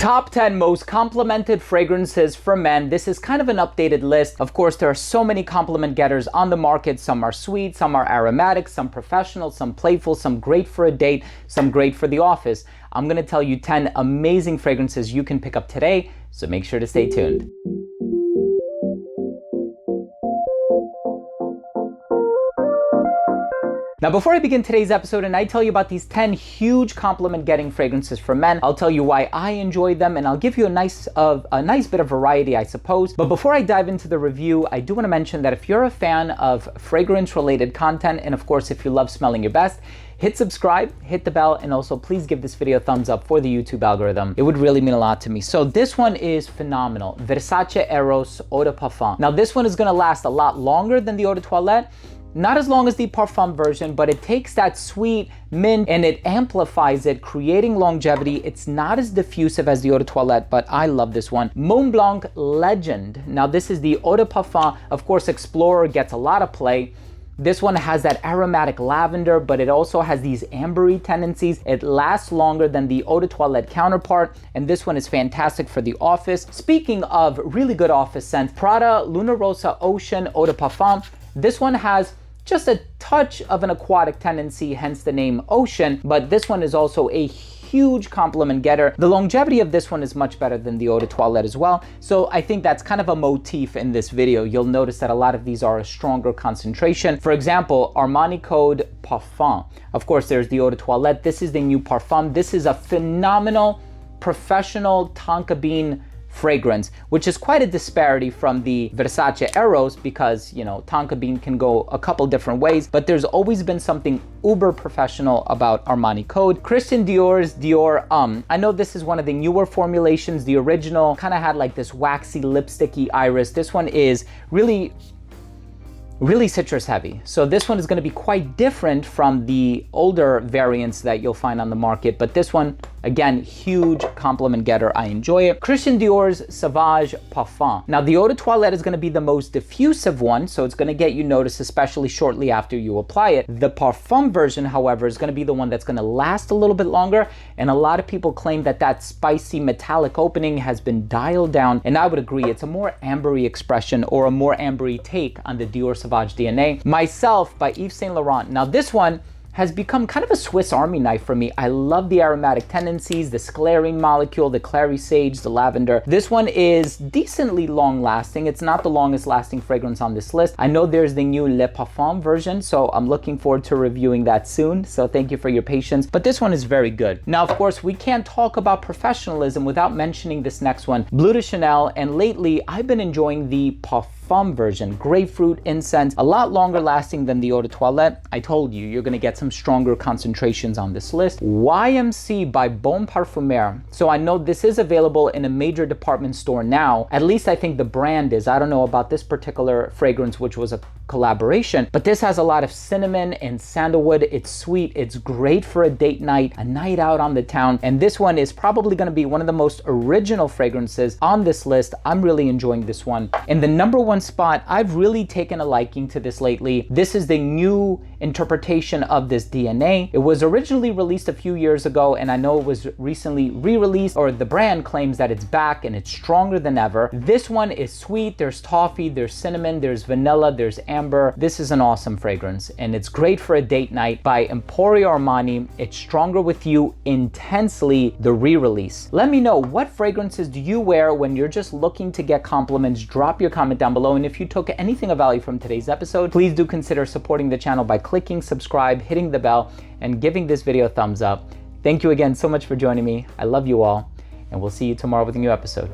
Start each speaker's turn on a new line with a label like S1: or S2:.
S1: Top 10 most complimented fragrances for men. This is kind of an updated list. Of course, there are so many compliment getters on the market. Some are sweet, some are aromatic, some professional, some playful, some great for a date, some great for the office. I'm gonna tell you 10 amazing fragrances you can pick up today, so make sure to stay tuned. Now, before I begin today's episode and I tell you about these 10 huge compliment getting fragrances for men, I'll tell you why I enjoy them and I'll give you a nice bit of variety, I suppose. But before I dive into the review, I do want to mention that if you're a fan of fragrance related content, and of course, if you love smelling your best, hit subscribe, hit the bell, and also please give this video a thumbs up for the YouTube algorithm. It would really mean a lot to me. So this one is phenomenal. Versace Aeros Eau de Parfum. Now this one is gonna last a lot longer than the Eau de Toilette. Not as long as the Parfum version, but it takes that sweet mint and it amplifies it, creating longevity. It's not as diffusive as the Eau de Toilette, but I love this one. Blanc Legend. Now this is the Eau de Parfum. Of course, Explorer gets a lot of play. This one has that aromatic lavender, but it also has these ambery tendencies. It lasts longer than the Eau de Toilette counterpart, and this one is fantastic for the office. Speaking of really good office scents, Prada Ocean Eau de Parfum. This one has just a touch of an aquatic tendency, hence the name Ocean, but this one is also a huge compliment getter. The longevity of this one is much better than the Eau de Toilette as well, so I think that's kind of a motif in this video. You'll notice that a lot of these are a stronger concentration. For example, Armani Code Parfum. Of course, there's the Eau de Toilette. This is the new Parfum. This is a phenomenal, professional tonka bean fragrance, which is quite a disparity from the Versace Aeros because, you know, tonka bean can go a couple different ways, but there's always been something uber professional about Armani Code. Christian Dior's Dior I know this is one of the newer formulations. The original kind of had like this waxy lipsticky iris. This one is really citrus heavy. So this one is going to be quite different from the older variants that you'll find on the market, but this one, again, huge compliment getter. I enjoy it. Christian Dior's Sauvage Parfum. Now the Eau de Toilette is going to be the most diffusive one, so it's going to get you noticed, especially shortly after you apply it. The Parfum version, however, is going to be the one that's going to last a little bit longer, and a lot of people claim that that spicy metallic opening has been dialed down, and I would agree. It's a more ambery expression or a more ambery take on the Dior Sauvage DNA. Myself by Yves Saint Laurent. Now this one has become kind of a Swiss Army knife for me. I love the aromatic tendencies, the sclarine molecule, the clary sage, the lavender. This one is decently long lasting. It's not the longest lasting fragrance on this list. I know there's the new Le Parfum version, so I'm looking forward to reviewing that soon. So thank you for your patience, but this one is very good. Now, of course, we can't talk about professionalism without mentioning this next one, Bleu de Chanel, and lately I've been enjoying the Parfum version. Grapefruit incense, a lot longer lasting than the Eau de Toilette. I told you, you're gonna get some stronger concentrations on this list. YMC by Bon Parfumeur. So I know this is available in a major department store now. At least I think the brand is. I don't know about this particular fragrance, which was a collaboration, but this has a lot of cinnamon and sandalwood. It's sweet. It's great for a date night, a night out on the town. And this one is probably gonna be one of the most original fragrances on this list. I'm really enjoying this one. In the number one spot, I've really taken a liking to this lately. This is the new interpretation of this DNA. It was originally released a few years ago, and I know it was recently re-released, or the brand claims that it's back and it's stronger than ever. This one is sweet. There's toffee, there's cinnamon, there's vanilla, there's amber. This is an awesome fragrance, and it's great for a date night by Emporio Armani. It's Stronger With You Intensely, the re-release. Let me know, what fragrances do you wear when you're just looking to get compliments? Drop your comment down below, and if you took anything of value from today's episode, please do consider supporting the channel by clicking subscribe, hitting the bell, and giving this video a thumbs up. Thank you again so much for joining me. I love you all, and we'll see you tomorrow with a new episode.